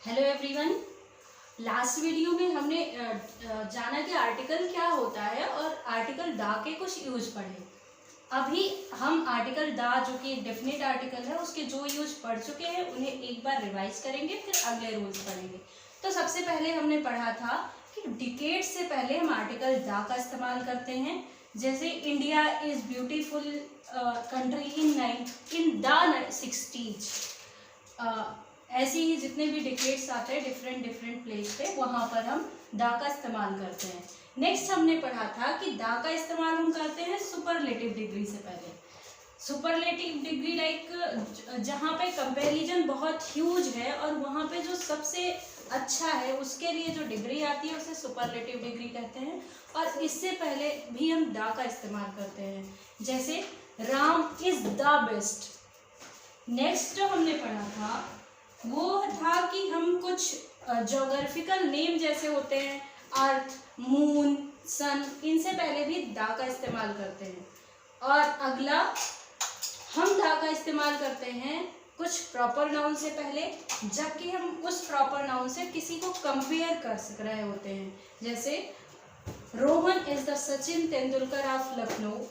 Hello everyone. Last video में हमने जाना कि आर्टिकल क्या होता है और आर्टिकल दा के कुछ यूज पढ़े। अभी हम आर्टिकल दा जो कि एक डेफिनेट आर्टिकल है उसके जो यूज पढ़ चुके हैं उन्हें एक बार रिवाइज करेंगे, फिर अगले रूल्स पढ़ेंगे। तो सबसे पहले हमने पढ़ा था कि डिकेड से पहले हम आर्टिकल दा का इस्तेमाल करते हैं। जैसे India is beautiful country in the 60s। ऐसे ही जितने भी डिकेट्स आते हैं डिफरेंट प्लेस पे वहाँ पर हम दा का इस्तेमाल करते हैं। नेक्स्ट हमने पढ़ा था कि दा का इस्तेमाल हम करते हैं सुपरलेटिव डिग्री से पहले। सुपरलेटिव डिग्री लाइक जहाँ पे कंपैरिजन बहुत ह्यूज है और वहाँ पे जो सबसे अच्छा है उसके लिए जो डिग्री आती है उसे सुपरलेटिव डिग्री कहते हैं। और इससे पहले भी हम दा का इस्तेमाल करते हैं, जैसे Ram is the best. Next जो हमने पढ़ा था वो था कि हम कुछ ज्योग्राफिकल नेम जैसे होते हैं अर्थ, मून, सन, इनसे पहले भी दा का इस्तेमाल करते हैं। और अगला हम दा का इस्तेमाल करते हैं कुछ प्रॉपर नाउन से पहले, जबकि हम उस प्रॉपर नाउन से किसी को कंपेयर कर रहे होते हैं। जैसे Rohan is the Sachin Tendulkar of Lucknow,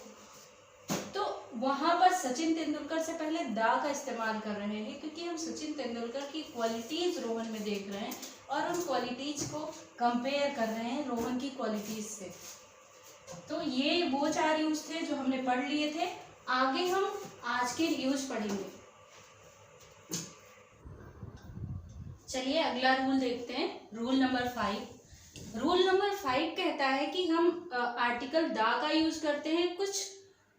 तो वहां पर सचिन तेंदुलकर से पहले दा का इस्तेमाल कर रहे हैं क्योंकि हम सचिन तेंदुलकर की क्वालिटीज रोहन में देख रहे हैं और उन क्वालिटीज को कंपेयर कर रहे हैं रोहन की क्वालिटीज से। तो ये वो 4 यूज थे जो हमने पढ़ लिए थे। आगे हम आज के यूज पढ़ेंगे। चलिए अगला रूल देखते हैं, रूल नंबर 5। रूल नंबर 5 कहता है कि हम आर्टिकल दा का यूज करते हैं कुछ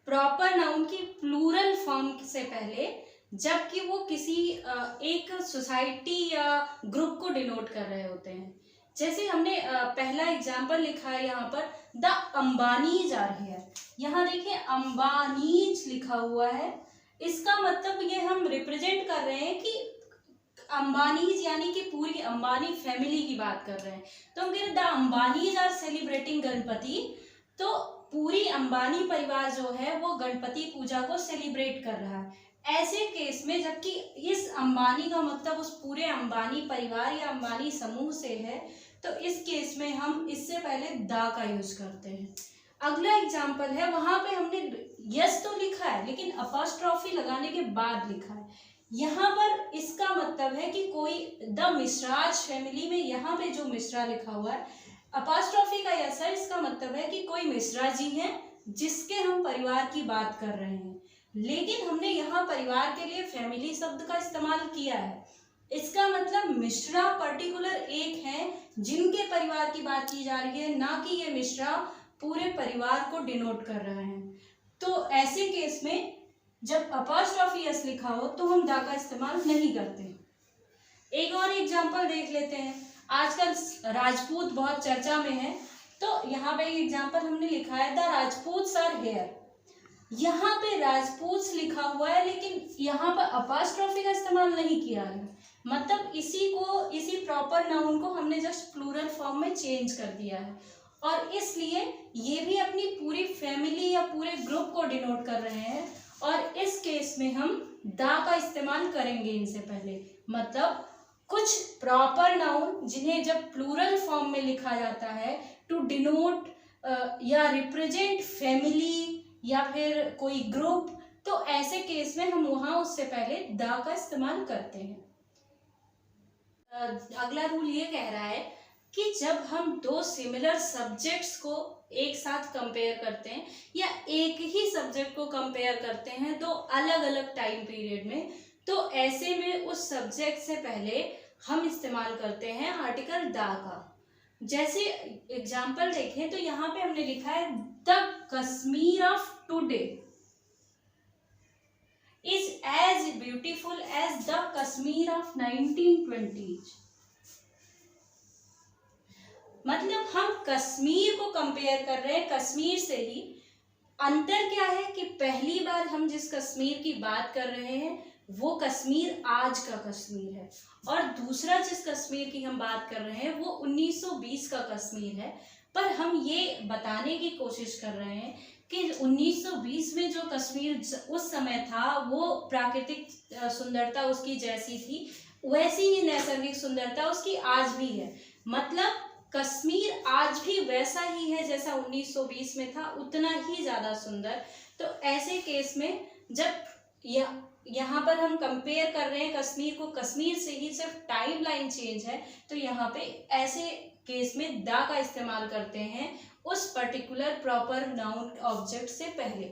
प्रॉपर नाउन की प्लूरल फॉर्म से पहले, जबकि वो किसी एक सोसाइटी या ग्रुप को डिनोट कर रहे होते हैं। जैसे हमने पहला एग्जाम्पल लिखा है यहाँ पर, द अंबानीज आर हियर। यहाँ देखिए अंबानीज लिखा हुआ है, इसका मतलब ये हम रिप्रेजेंट कर रहे हैं कि अंबानीज यानी कि पूरी अंबानी फैमिली की बात कर रहे हैं। तो हम कह रहे हैं the Ambanis are celebrating Ganpati, तो पूरी अंबानी परिवार जो है वो गणपति पूजा को सेलिब्रेट कर रहा है। ऐसे केस में जबकि इस अंबानी का मतलब उस पूरे अंबानी परिवार या अंबानी समूह से है, तो इस केस में हम इससे पहले दा का यूज करते हैं। अगला एग्जाम्पल है, वहां पे हमने यस तो लिखा है लेकिन अपॉस्ट्रोफी लगाने के बाद लिखा है। यहाँ पर इसका मतलब है कि कोई द मिश्राज फैमिली में यहाँ पे जो मिश्रा लिखा हुआ है, अपॉस्ट्रोफी का यस है, इसका मतलब है कि कोई मिश्रा जी हैं जिसके हम परिवार की बात कर रहे हैं। लेकिन हमने यहाँ परिवार के लिए फैमिली शब्द का इस्तेमाल किया है, इसका मतलब मिश्रा पर्टिकुलर एक है जिनके परिवार की बात की जा रही है, ना कि ये मिश्रा पूरे परिवार को डिनोट कर रहे हैं। तो ऐसे केस में जब अपॉस्ट्रोफी यस लिखा हो तो हम दा का इस्तेमाल नहीं करते। एक और एग्जाम्पल देख लेते हैं। आजकल राजपूत बहुत चर्चा में है, तो यहाँ पे एक एग्जाम्पल हमने लिखा है द राजपूत्स आर हियर। यहाँ पे राजपूत्स लिखा हुआ है लेकिन यहाँ पर अपॉस्ट्रोफी का इस्तेमाल नहीं किया है, मतलब इसी प्रॉपर नाउन को हमने जस्ट प्लूरल फॉर्म में चेंज कर दिया है और इसलिए ये भी अपनी पूरी फैमिली या पूरे ग्रुप को डिनोट कर रहे हैं। और इस केस में हम दा का इस्तेमाल करेंगे इनसे पहले, मतलब कुछ प्रॉपर नाउन जिन्हें जब प्लूरल फॉर्म में लिखा जाता है टू डिनोट या रिप्रेजेंट फैमिली या फिर कोई ग्रुप, तो ऐसे केस में हम वहां उससे पहले दा का इस्तेमाल करते हैं। अगला रूल ये कह रहा है कि जब हम 2 सिमिलर सब्जेक्ट्स को एक साथ कंपेयर करते हैं या एक ही सब्जेक्ट को कंपेयर करते हैं 2 अलग अलग टाइम पीरियड में, तो ऐसे में उस सब्जेक्ट से पहले हम इस्तेमाल करते हैं आर्टिकल दा का। जैसे एग्जाम्पल देखें तो यहाँ पे हमने लिखा है the Kashmir of today is as beautiful as the Kashmir of 1920s। मतलब हम कश्मीर को कंपेयर कर रहे हैं कश्मीर से ही। अंतर क्या है कि पहली बार हम जिस कश्मीर की बात कर रहे हैं वो कश्मीर आज का कश्मीर है और दूसरा जिस कश्मीर की हम बात कर रहे हैं वो 1920 का कश्मीर है। पर हम ये बताने की कोशिश कर रहे हैं कि 1920 में जो कश्मीर उस समय था वो प्राकृतिक सुंदरता उसकी जैसी थी, वैसी ही नैसर्गिक सुंदरता उसकी आज भी है। मतलब कश्मीर आज भी वैसा ही है जैसा 1920 में था, उतना ही ज्यादा सुंदर। तो ऐसे केस में जब यहाँ पर हम कंपेयर कर रहे हैं कश्मीर को कश्मीर से ही, सिर्फ टाइम लाइन चेंज है, तो यहाँ पे ऐसे केस में दा का इस्तेमाल करते हैं उस पर्टिकुलर प्रॉपर नाउन ऑब्जेक्ट से पहले।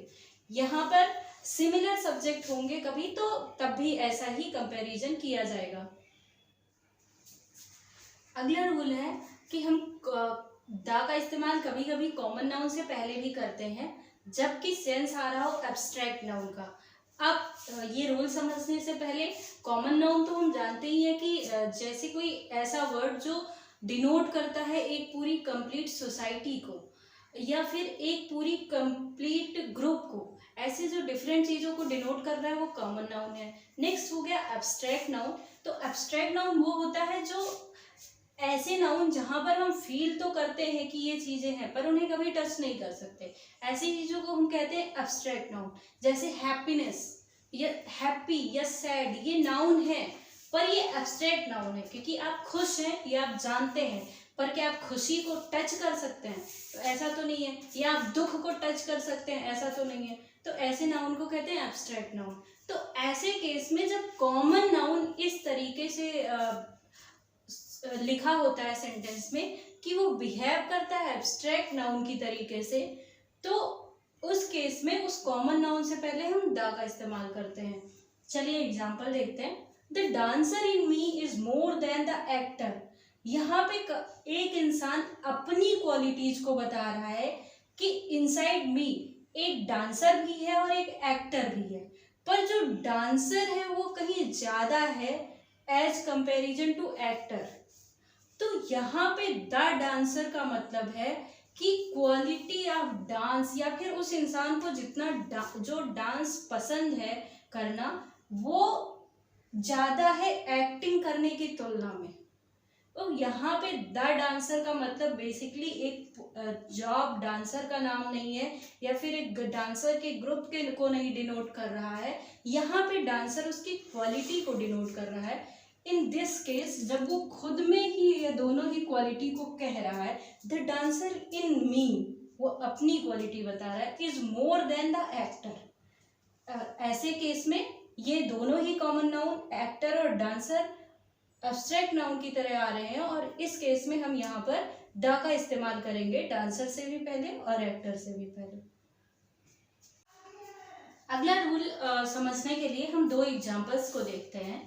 यहाँ पर सिमिलर सब्जेक्ट होंगे कभी तो तब भी ऐसा ही कंपैरिजन किया जाएगा। अगला रूल है कि हम दा का इस्तेमाल कभी कभी कॉमन नाउन से पहले भी करते हैं जबकि सेंस आ रहा हो एब्स्ट्रैक्ट नाउन का। अब ये रूल समझने से पहले, कॉमन नाउन तो हम जानते ही है कि जैसे कोई ऐसा वर्ड जो डिनोट करता है एक पूरी कंप्लीट सोसाइटी को या फिर एक पूरी कंप्लीट ग्रुप को, ऐसे जो डिफरेंट चीज़ों को डिनोट कर रहा है वो कॉमन नाउन है। नेक्स्ट हो गया एब्स्ट्रैक्ट नाउन। तो एब्स्ट्रैक्ट नाउन वो होता है जो ऐसे नाउन जहाँ पर हम फील तो करते हैं कि ये चीज़ें हैं पर उन्हें कभी टच नहीं कर सकते, ऐसी चीज़ों को हम कहते हैं एब्स्ट्रैक्ट नाउन। जैसे हैप्पीनेस या हैप्पी या सैड, ये नाउन है पर ये एब्स्ट्रैक्ट नाउन है क्योंकि आप खुश हैं ये आप जानते हैं, पर क्या आप खुशी को टच कर सकते हैं? तो ऐसा तो नहीं है। या आप दुख को टच कर सकते हैं? ऐसा तो नहीं है। तो ऐसे नाउन को कहते हैं एब्स्ट्रैक्ट नाउन। तो ऐसे केस में जब कॉमन नाउन इस तरीके से लिखा होता है सेंटेंस में कि वो बिहेव करता है एब्स्ट्रैक्ट नाउन की तरीके से, तो उस केस में उस कॉमन नाउन से पहले हम दा का इस्तेमाल करते हैं। चलिए एग्जांपल देखते हैं। The dancer in me is more than the actor. यहाँ पे एक इंसान अपनी क्वालिटीज को बता रहा है कि इनसाइड मी एक डांसर भी है और एक एक्टर भी है, पर जो डांसर है वो कहीं ज्यादा है एज कंपैरिजन टू एक्टर। तो यहाँ पे द डांसर का मतलब है कि क्वालिटी ऑफ डांस या फिर उस इंसान को जितना जो डांस पसंद है करना वो ज्यादा है एक्टिंग करने की तुलना में। तो यहाँ पे द डांसर का मतलब बेसिकली एक जॉब डांसर का नाम नहीं है या फिर एक डांसर के ग्रुप के को नहीं डिनोट कर रहा है। यहाँ पे डांसर उसकी क्वालिटी को डिनोट कर रहा है। इन दिस केस जब वो खुद में ही ये दोनों ही क्वालिटी को कह रहा है, द डांसर इन मी, वो अपनी क्वालिटी बता रहा है, is more than the actor. ऐसे केस में ये दोनों ही कॉमन नाउन एक्टर और डांसर एब्स्ट्रैक्ट नाउन की तरह आ रहे हैं और इस केस में हम यहाँ पर द का इस्तेमाल करेंगे डांसर से भी पहले और एक्टर से भी पहले। अगला रूल समझने के लिए हम दो एग्जांपल्स को देखते हैं।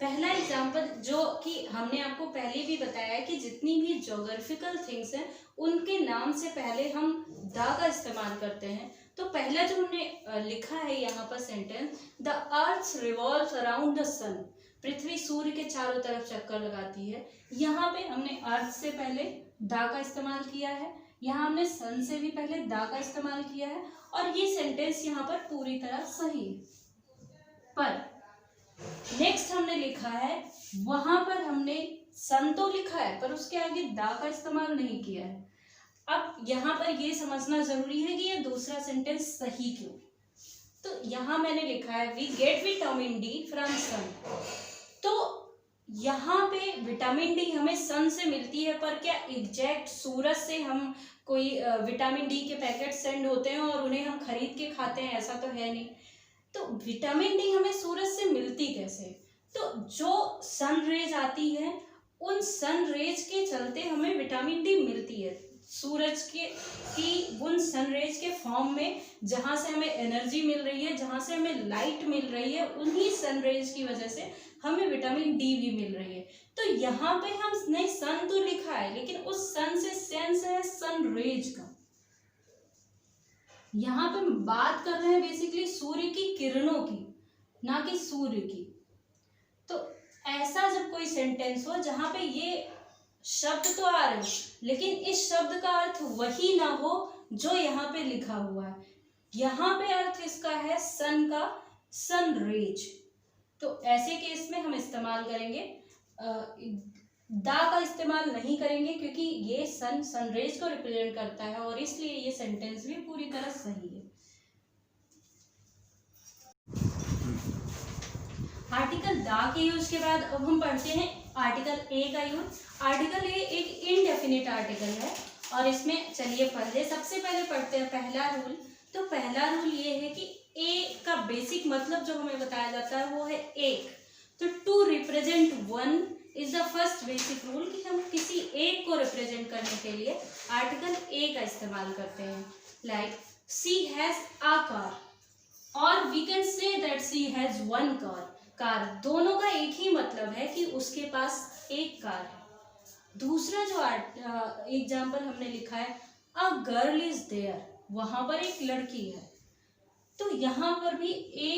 पहला एग्जांपल जो कि हमने आपको पहले भी बताया है कि जितनी भी ज्योग्राफिकल थिंग्स हैं उनके नाम से पहले हम द का इस्तेमाल करते हैं। तो पहला जो हमने लिखा है यहाँ पर sentence, the earth revolves around the sun, पृथ्वी सूर्य के चारों तरफ चक्कर लगाती है। यहाँ पे हमने अर्थ से पहले द का इस्तेमाल किया है, यहाँ हमने सन से भी पहले द का इस्तेमाल किया है और ये सेंटेंस यहाँ पर पूरी तरह सही है। पर नेक्स्ट हमने लिखा है, वहां पर हमने सन तो लिखा है पर उसके आगे द का इस्तेमाल नहीं किया है। अब यहाँ पर ये समझना जरूरी है कि ये दूसरा सेंटेंस सही क्यों। तो यहाँ मैंने लिखा है we get vitamin D from sun. तो यहाँ पे विटामिन डी हमें सन से मिलती है, पर क्या एग्जैक्ट सूरज से हम कोई विटामिन डी के पैकेट सेंड होते हैं और उन्हें हम खरीद के खाते हैं? ऐसा तो है नहीं। तो विटामिन डी हमें सूरज से मिलती कैसे? तो जो सन रेज आती है उन सन रेज के चलते हमें विटामिन डी मिलती है, सूरज की उन सन रेज के फॉर्म में, जहाँ से हमें एनर्जी मिल रही है, जहाँ से हमें लाइट मिल रही है, उन्हीं सन रेज की वजह से हमें विटामिन डी भी मिल रही है। तो यहाँ पे हमने सन तो लिखा है लेकिन उस सन से सेंस है सन रेज का। यहाँ पे हम बात कर रहे हैं बेसिकली सूर्य की किरणों की, ना कि सूर्य की। तो ऐसा जब कोई सेंटेंस हो जहाँ पे ये शब्द तो आ रहे हो लेकिन इस शब्द का अर्थ वही ना हो जो यहाँ पे लिखा हुआ है, यहाँ पे अर्थ इसका है सन का सन रेज, तो ऐसे केस में हम इस्तेमाल करेंगे दा का इस्तेमाल नहीं करेंगे क्योंकि ये सन सनरेज को रिप्रेजेंट करता है और इसलिए ये सेंटेंस भी पूरी तरह सही है। आर्टिकल द के यूज के बाद अब हम पढ़ते हैं आर्टिकल ए का यूज। आर्टिकल ए एक इनडेफिनिट आर्टिकल है और इसमें चलिए सबसे पहले पढ़ते हैं पहला रूल। तो पहला रूल ये है कि ए का बेसिक मतलब जो हमें बताया जाता है वो है एक। तो to represent one is the first basic rule कि हम किसी एक को रिप्रेजेंट करने के लिए आर्टिकल ए का इस्तेमाल करते हैं। Like she has a car और we can say that she has one car. दोनों का एक ही मतलब है कि उसके पास एक कार है। दूसरा जो एग्जाम्पल हमने लिखा है अ गर्ल इज देयर, वहां पर एक लड़की है। तो यहाँ पर भी ए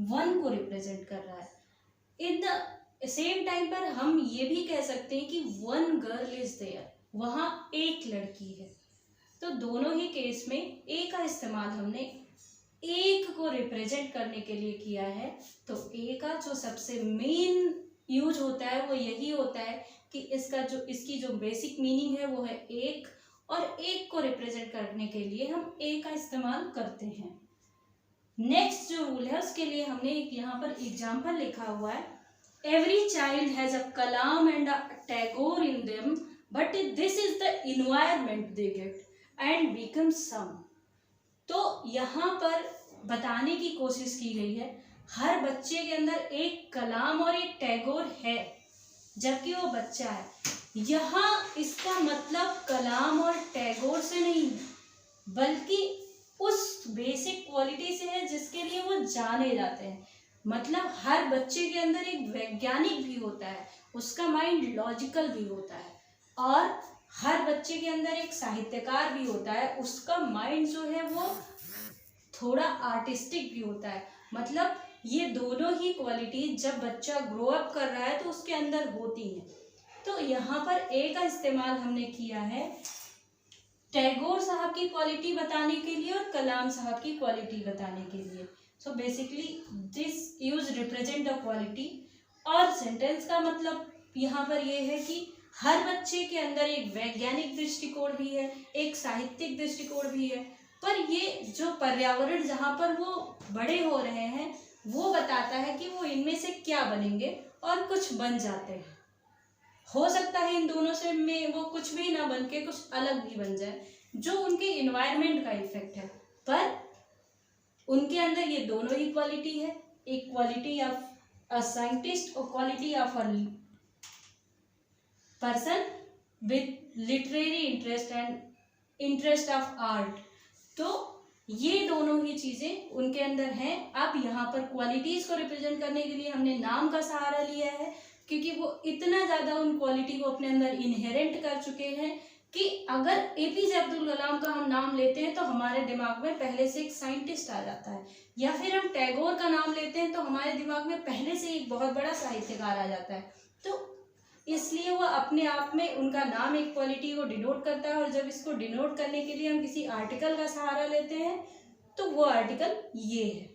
वन को रिप्रेजेंट कर रहा है। इन द सेम टाइम पर हम ये भी कह सकते हैं कि वन गर्ल इज देयर, वहां एक लड़की है। तो दोनों ही केस में ए का इस्तेमाल हमने एक को रिप्रेजेंट करने के लिए किया है। तो ए का जो सबसे मेन यूज होता है वो यही होता है कि इसकी जो बेसिक मीनिंग है वो है एक, और एक को रिप्रेजेंट करने के लिए हम ए का इस्तेमाल करते हैं। नेक्स्ट जो रूल है उसके लिए हमने एक यहाँ पर एग्जाम्पल लिखा हुआ है। Every child has a Kalam and a Tagore in them but this is the environment they get and become some. तो यहाँ पर बताने की कोशिश की गई है हर बच्चे के अंदर एक कलाम और एक टैगोर है जबकि वो बच्चा है। यहाँ इसका मतलब कलाम और टैगोर से नहीं बल्कि उस बेसिक क्वालिटी से है जिसके लिए वो जाने जाते हैं। मतलब हर बच्चे के अंदर एक वैज्ञानिक भी होता है, उसका माइंड लॉजिकल भी होता है, और हर बच्चे के अंदर एक साहित्यकार भी होता है, उसका माइंड जो है वो थोड़ा आर्टिस्टिक भी होता है। मतलब ये दोनों ही क्वालिटी जब बच्चा ग्रो अप कर रहा है तो उसके अंदर होती है। तो यहाँ पर ए का इस्तेमाल हमने किया है टैगोर साहब की क्वालिटी बताने के लिए और कलाम साहब की क्वालिटी बताने के लिए। So basically this use represent the quality. और सेंटेंस का मतलब यहाँ पर ये है कि हर बच्चे के अंदर एक वैज्ञानिक दृष्टिकोण भी है, एक साहित्यिक दृष्टिकोण भी है, पर ये जो पर्यावरण जहाँ पर वो बड़े हो रहे हैं वो बताता है कि वो इनमें से क्या बनेंगे और कुछ बन जाते हैं। हो सकता है इन दोनों से में वो कुछ भी ना बन के कुछ अलग भी बन जाए जो उनके इन्वायरमेंट का इफेक्ट है, पर उनके अंदर ये दोनों ही क्वालिटी है, एक क्वालिटी ऑफ अ साइंटिस्ट और quality of a person with literary interest and interest of art. तो ये दोनों ही चीजें उनके अंदर हैं। अब यहाँ पर क्वालिटीज को रिप्रेजेंट करने के लिए हमने नाम का सहारा लिया है क्योंकि वो इतना ज्यादा उन क्वालिटी को अपने अंदर इनहेरेंट कर चुके हैं कि अगर एपीजे अब्दुल कलाम का हम नाम लेते हैं तो हमारे दिमाग में पहले से एक साइंटिस्ट आ जाता है, या फिर हम टैगोर का नाम लेते हैं तो हमारे दिमाग में पहले से एक बहुत बड़ा साहित्यकार आ जाता है। तो इसलिए वो अपने आप में उनका नाम एक क्वालिटी को डिनोट करता है, और जब इसको डिनोट करने के लिए हम किसी आर्टिकल का सहारा लेते हैं तो वो आर्टिकल ये है।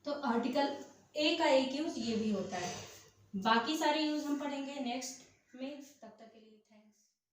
तो आर्टिकल ए का एक यूज ये भी होता है। बाकी सारे यूज हम पढ़ेंगे नेक्स्ट में। तब तक